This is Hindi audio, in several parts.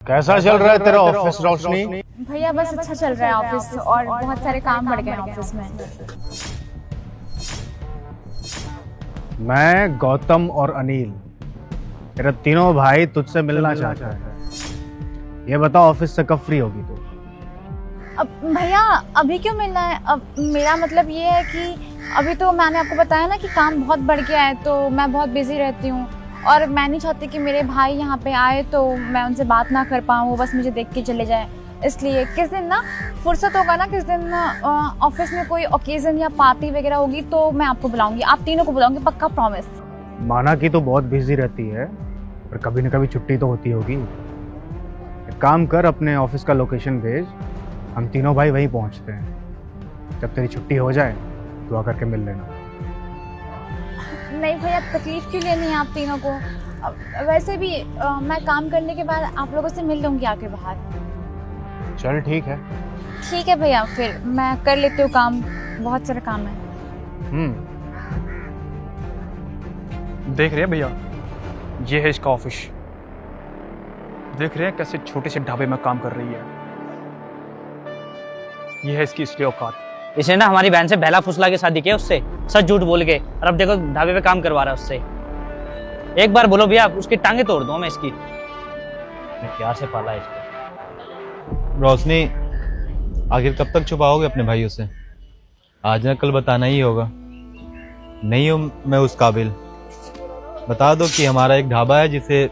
कैसा चल रहा है तेरा ऑफिस रोशनी? भैया बस अच्छा चल रहा है ऑफिस और बहुत सारे काम बढ़ गए हैं ऑफिस में। मैं गौतम और अनिल तेरे तीनों भाई तुझसे मिलना चाहते हैं। ये बता ऑफिस से कब फ्री होगी तू? अब भैया अभी क्यों मिलना है? अब मेरा मतलब ये है कि अभी तो मैंने आपको बताया ना कि काम बहुत बढ़ गया है तो मैं बहुत बिजी रहती हूँ और मैं नहीं चाहती कि मेरे भाई यहाँ पे आए तो मैं उनसे बात ना कर पाऊँ, वो बस मुझे देख के चले जाए। इसलिए किस दिन ना फुर्सत होगा ना, किस दिन ऑफिस में कोई ओकेजन या पार्टी वगैरह होगी तो मैं आपको बुलाऊंगी, आप तीनों को बुलाऊंगी, पक्का प्रॉमिस। माना कि तो बहुत बिजी रहती है पर कभी न कभी छुट्टी तो होती होगी। एक काम कर, अपने ऑफिस का लोकेशन भेज, हम तीनों भाई वहीं पहुंचते हैं। जब तेरी छुट्टी हो जाए तो आकर के मिल लेना। नहीं भैया, तकलीफ क्यों लेनी है आप तीनों को? वैसे भी मैं काम करने के बाद आप लोगों से मिल लूंगी आके बाहर। चल ठीक है। ठीक है भैया, फिर मैं कर लेती हूँ काम, बहुत सारा काम है। देख रहे हैं भैया, ये है इसका ऑफिस। देख रहे हैं कैसे छोटे से ढाबे में काम कर रही है। ये है इसकी असली औकात। इसने ना हमारी बहन से बहला फुसला के शादी किया उससे, सच झूठ बोल के, और अब देखो ढाबे पे काम करवा रहा है उससे। एक बार बोलो भैया, उसकी टांगे तोड़ दूं मैं इसकी। मैं प्यार से पाला है इसको। रोशनी, आखिर कब तक छुपाओगे अपने भाइयों से? आज ना कल बताना ही होगा। नहीं हूं मैं उस काबिल। बता दो कि हमारा एक ढाबा है जिसे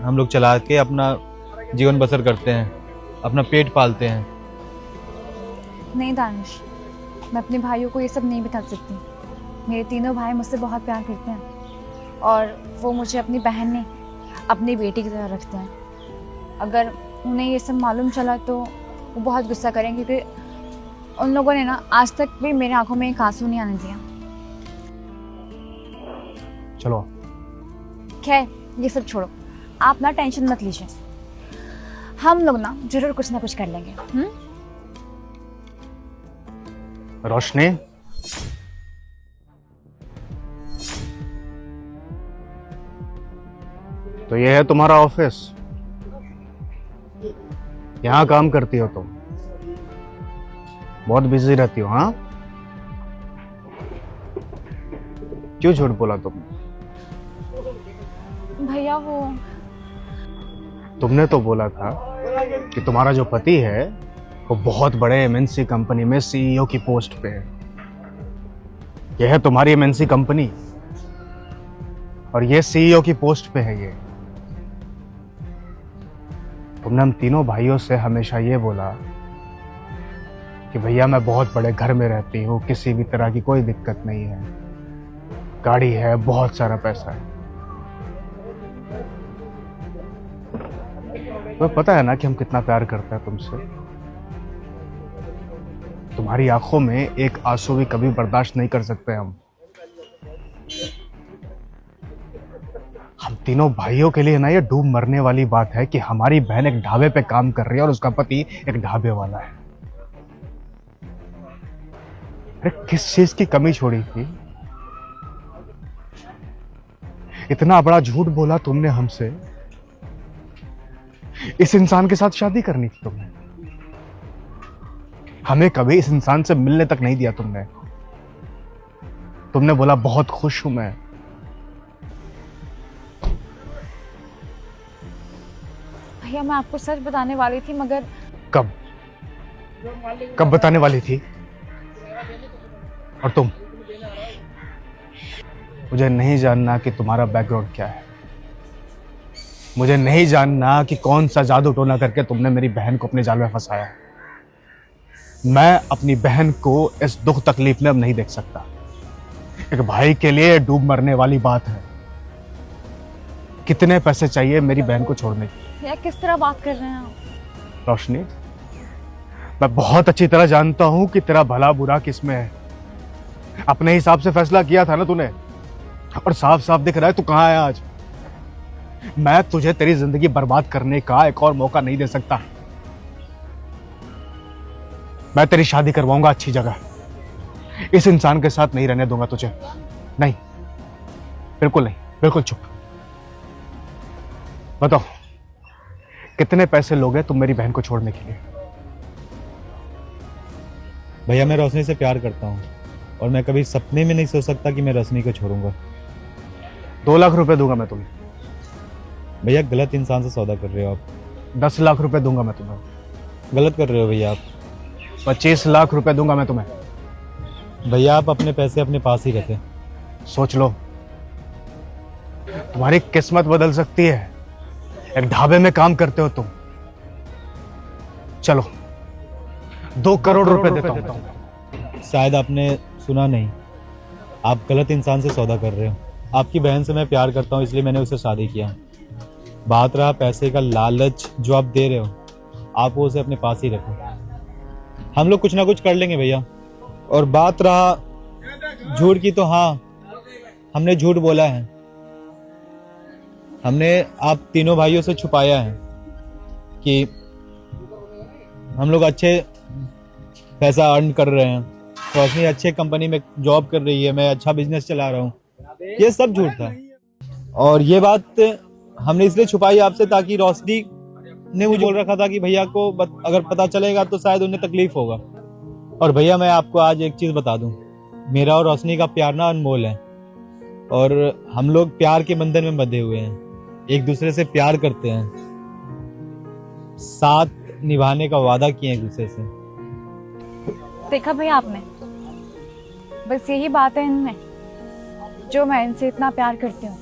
हम लोग चला के अपना जीवन बसर करते हैं, अपना पेट पालते हैं। नहीं दानिश, मैं अपने भाइयों को ये सब नहीं बता सकती। मेरे तीनों भाई मुझसे बहुत प्यार करते हैं और वो मुझे अपनी बहन ने अपनी बेटी की तरह रखते हैं। अगर उन्हें ये सब मालूम चला तो वो बहुत गुस्सा करेंगे, क्योंकि उन लोगों ने ना आज तक भी मेरे आंखों में एक आंसू नहीं आने दिया। चलो खैर ये सब छोड़ो, आप ना टेंशन मत लीजिए, हम लोग ना जरूर कुछ ना कुछ कर लेंगे। रोशनी, तो ये है तुम्हारा ऑफिस, यहां काम करती हो तुम? बहुत बिजी रहती हो हाँ? क्यों झूठ बोला तुमने? भैया वो तुमने तो बोला था कि तुम्हारा जो पति है वो बहुत बड़े एमएनसी कंपनी में सीईओ की पोस्ट पे है। यह है तुम्हारी एमएनसी कंपनी और ये सीईओ की पोस्ट पे है। ये तुमने हम तीनों भाइयों से हमेशा ये बोला कि भैया मैं बहुत बड़े घर में रहती हूँ, किसी भी तरह की कोई दिक्कत नहीं है, गाड़ी है, बहुत सारा पैसा है। तुम्हें पता है ना कि हम कितना प्यार करते हैं तुमसे। तुम्हारी आंखों में एक आंसू भी कभी बर्दाश्त नहीं कर सकते हम तीनों भाइयों के लिए ना ये डूब मरने वाली बात है कि हमारी बहन एक ढाबे पे काम कर रही है और उसका पति एक ढाबे वाला है। अरे किस चीज की कमी छोड़ी थी? इतना बड़ा झूठ बोला तुमने हमसे। इस इंसान के साथ शादी करनी थी तुमने, हमें कभी इस इंसान से मिलने तक नहीं दिया तुमने। तुमने बोला बहुत खुश हूं मैं। भैया मैं आपको सच बताने वाली थी, मगर कब कब बताने वाली थी? और तुम? मुझे नहीं जानना कि तुम्हारा बैकग्राउंड क्या है, मुझे नहीं जानना कि कौन सा जादू टोना करके तुमने मेरी बहन को अपने जाल में फंसाया। मैं अपनी बहन को इस दुख तकलीफ में अब नहीं देख सकता। एक भाई के लिए डूब मरने वाली बात है। कितने पैसे चाहिए मेरी बहन को छोड़ने के? भैया किस तरह बात कर रहे हैं आप? रोशनी, मैं बहुत अच्छी तरह जानता हूं कि तेरा भला बुरा किसमें है। अपने हिसाब से फैसला किया था ना तूने, और साफ साफ दिख रहा है तू कहां है आज। मैं तुझे तेरी जिंदगी बर्बाद करने का एक और मौका नहीं दे सकता। मैं तेरी शादी करवाऊंगा अच्छी जगह, इस इंसान के साथ नहीं रहने दूंगा तुझे। नहीं, बिल्कुल नहीं, बिल्कुल चुप। बताओ कितने पैसे लोगे तुम मेरी बहन को छोड़ने के लिए? भैया मैं रोशनी से प्यार करता हूँ और मैं कभी सपने में नहीं सोच सकता कि मैं रोशनी को छोड़ूंगा। 2 लाख रुपए दूंगा मैं तुम्हें। भैया गलत इंसान से सौदा कर रहे हो आप। 10 लाख रुपए दूंगा मैं तुम्हें। गलत कर रहे हो भैया आप। 25 लाख रुपए दूंगा मैं तुम्हें। भैया आप अपने पैसे अपने पास ही रखें। सोच लो, तुम्हारी किस्मत बदल सकती है। एक ढाबे में काम करते हो तुम। चलो 2 करोड़ रुपए देता हूं। शायद आपने सुना नहीं, आप गलत इंसान से सौदा कर रहे हो। आपकी बहन से मैं प्यार करता हूँ इसलिए मैंने उससे शादी किया। बात रहा पैसे का लालच जो आप दे रहे हो, आप वो उसे अपने पास ही रखो। हम लोग कुछ ना कुछ कर लेंगे भैया। और बात रहा झूठ की, तो हाँ हमने झूठ बोला है। हमने आप तीनों भाइयों से छुपाया है कि हम लोग अच्छे पैसा अर्न कर रहे हैं, रोशनी अच्छे कंपनी में जॉब कर रही है, मैं अच्छा बिजनेस चला रहा हूँ। ये सब झूठ था और ये बात हमने इसलिए छुपाई आपसे ताकि रोशनी ने मुझे बोल रखा था कि भैया को अगर पता चलेगा तो शायद उन्हें तकलीफ होगा। और भैया मैं आपको आज एक चीज बता दूं, मेरा और रोशनी का प्यार ना अनमोल है और हम लोग प्यार के बंधन में बंधे हुए हैं, एक दूसरे से प्यार करते हैं, साथ निभाने का वादा किए एक दूसरे से। देखा भैया आपने, बस यही बात है इनमें जो मैं इनसे इतना प्यार करती हूँ।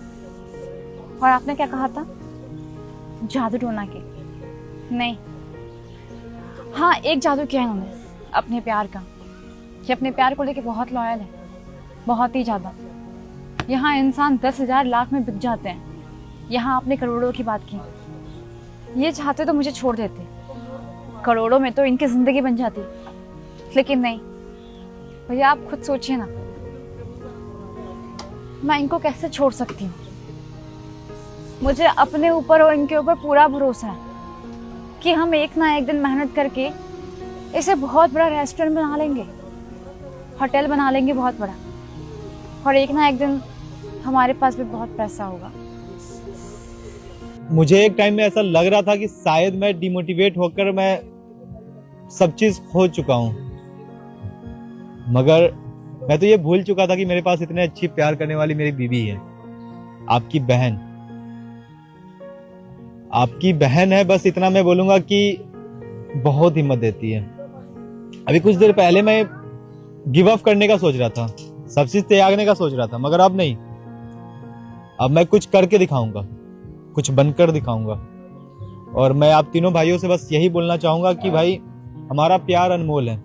और आपने क्या कहा था? जादू टोना के? नहीं, हाँ एक जादू किया है उन्होंने अपने प्यार का, कि अपने प्यार को लेके बहुत लॉयल है, बहुत ही ज्यादा। यहाँ इंसान 10,000 लाख में बिक जाते हैं, यहाँ आपने करोड़ों की बात की। ये चाहते तो मुझे छोड़ देते, करोड़ों में तो इनकी जिंदगी बन जाती, लेकिन नहीं भैया। आप खुद सोचिए ना, मैं इनको कैसे छोड़ सकती हूँ? मुझे अपने ऊपर और इनके ऊपर पूरा भरोसा है कि हम एक ना एक दिन मेहनत करके इसे बहुत बड़ा रेस्टोरेंट बना लेंगे, होटल बना लेंगे बहुत बड़ा, और एक ना एक दिन हमारे पास भी बहुत पैसा होगा। मुझे एक टाइम में ऐसा लग रहा था कि शायद मैं डिमोटिवेट होकर मैं सब चीज खो चुका हूं, मगर मैं तो ये भूल चुका था कि मेरे पास इतने अच्छी प्यार करने वाली मेरी बीवी है, आपकी बहन। आपकी बहन है, बस इतना मैं बोलूंगा कि बहुत हिम्मत देती है। अभी कुछ देर पहले मैं गिव अप करने का सोच रहा था, सब चीज त्यागने का सोच रहा था, मगर अब नहीं। अब मैं कुछ करके दिखाऊंगा, कुछ बनकर दिखाऊंगा। और मैं आप तीनों भाइयों से बस यही बोलना चाहूंगा कि भाई हमारा प्यार अनमोल है।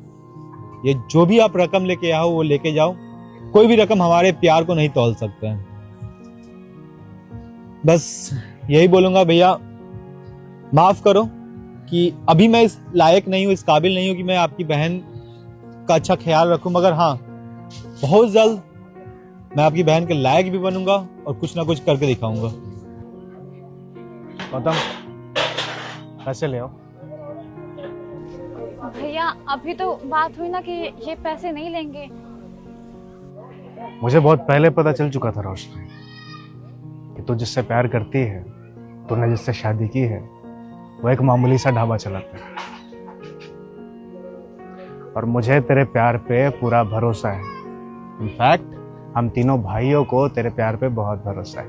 ये जो भी आप रकम लेके आओ वो लेके जाओ, कोई भी रकम हमारे प्यार को नहीं तौल सकते हैं। बस यही बोलूंगा भैया, माफ करो कि अभी मैं इस लायक नहीं हूं, इस काबिल नहीं हूं कि मैं आपकी बहन का अच्छा ख्याल रखूं, मगर हाँ बहुत जल्द मैं आपकी बहन के लायक भी बनूंगा और कुछ ना कुछ करके दिखाऊंगा। गौतम पैसे ले आओ। भैया अभी तो बात हुई ना कि ये पैसे नहीं लेंगे। मुझे बहुत पहले पता चल चुका था रोशनी कि तू जिससे प्यार करती है, तूने जिससे शादी की है, वो एक मामूली सा ढाबा चलाता है। और मुझे तेरे प्यार पे पूरा भरोसा है। इनफैक्ट हम तीनों भाइयों को तेरे प्यार पे बहुत भरोसा है।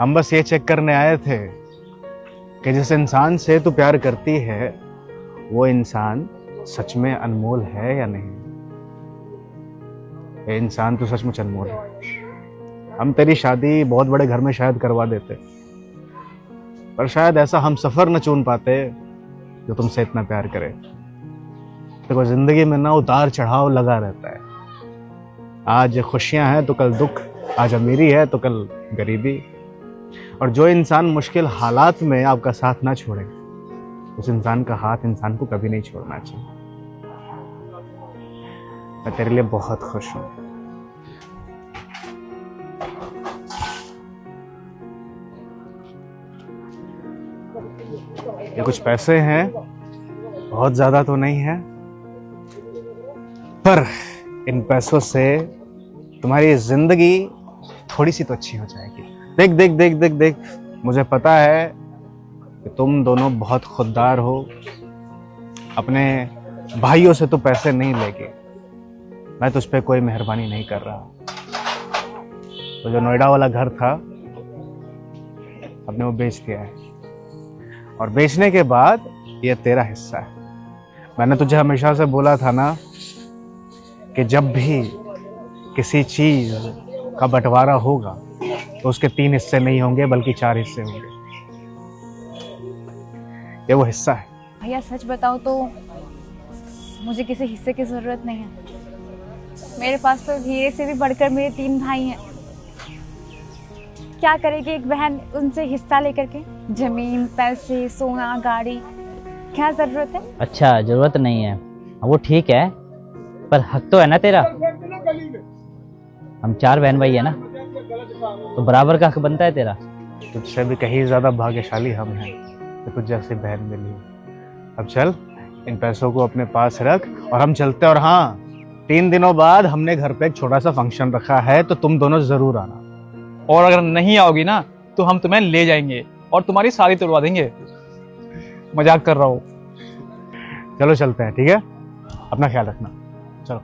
हम बस ये चेक करने आए थे कि जिस इंसान से तू प्यार करती है वो इंसान सच में अनमोल है या नहीं। ये इंसान तो सचमुच अनमोल है। हम तेरी शादी बहुत बड़े घर में शायद करवा देते, पर शायद ऐसा हम सफर न चुन पाते जो तुमसे इतना प्यार करे। देखो जिंदगी में ना उतार चढ़ाव लगा रहता है। आज खुशियां हैं तो कल दुख, आज अमीरी है तो कल गरीबी। और जो इंसान मुश्किल हालात में आपका साथ ना छोड़े, उस इंसान का हाथ इंसान को कभी नहीं छोड़ना चाहिए। मैं तेरे लिए बहुत खुश हूं। ये कुछ पैसे हैं, बहुत ज्यादा तो नहीं है, पर इन पैसों से तुम्हारी जिंदगी थोड़ी सी तो अच्छी हो जाएगी। देख देख देख देख देख, मुझे पता है कि तुम दोनों बहुत खुददार हो, अपने भाइयों से तो पैसे नहीं लेके। मैं तुझ पे कोई मेहरबानी नहीं कर रहा। तो जो नोएडा वाला घर था अपने वो बेच दिया है, और बेचने के बाद ये तेरा हिस्सा है। मैंने तुझे हमेशा से बोला था ना कि जब भी किसी चीज का बंटवारा होगा तो उसके 3 हिस्से नहीं होंगे बल्कि 4 हिस्से होंगे। ये वो हिस्सा है। भैया सच बताओ तो मुझे किसी हिस्से की ज़रूरत नहीं है। मेरे पास तो हीरे से भी बढ़कर मेरे 3 भाई हैं। क्या करेगी एक बहन उनसे हिस्सा लेकर के? जमीन, पैसे, सोना, गाड़ी, क्या ज़रूरत है? अच्छा, जरूरत नहीं है, वो ठीक है, पर हक तो है ना तेरा। हम 4 बहन भाई है ना, तो बराबर का हक बनता है तेरा। तुझसे भी कहीं ज्यादा भाग्यशाली हम हैं कि तुझ जैसी बहन मिली। अब चल, इन पैसों को अपने पास रख और हम चलते। और हाँ, 3 दिनों बाद हमने घर पे एक छोटा सा फंक्शन रखा है, तो तुम दोनों जरूर आना। और अगर नहीं आओगी ना तो हम तुम्हें ले जाएंगे और तुम्हारी शादी तोड़वा देंगे। मजाक कर रहा हूँ। चलो चलते हैं, ठीक है? अपना ख्याल रखना। चलो।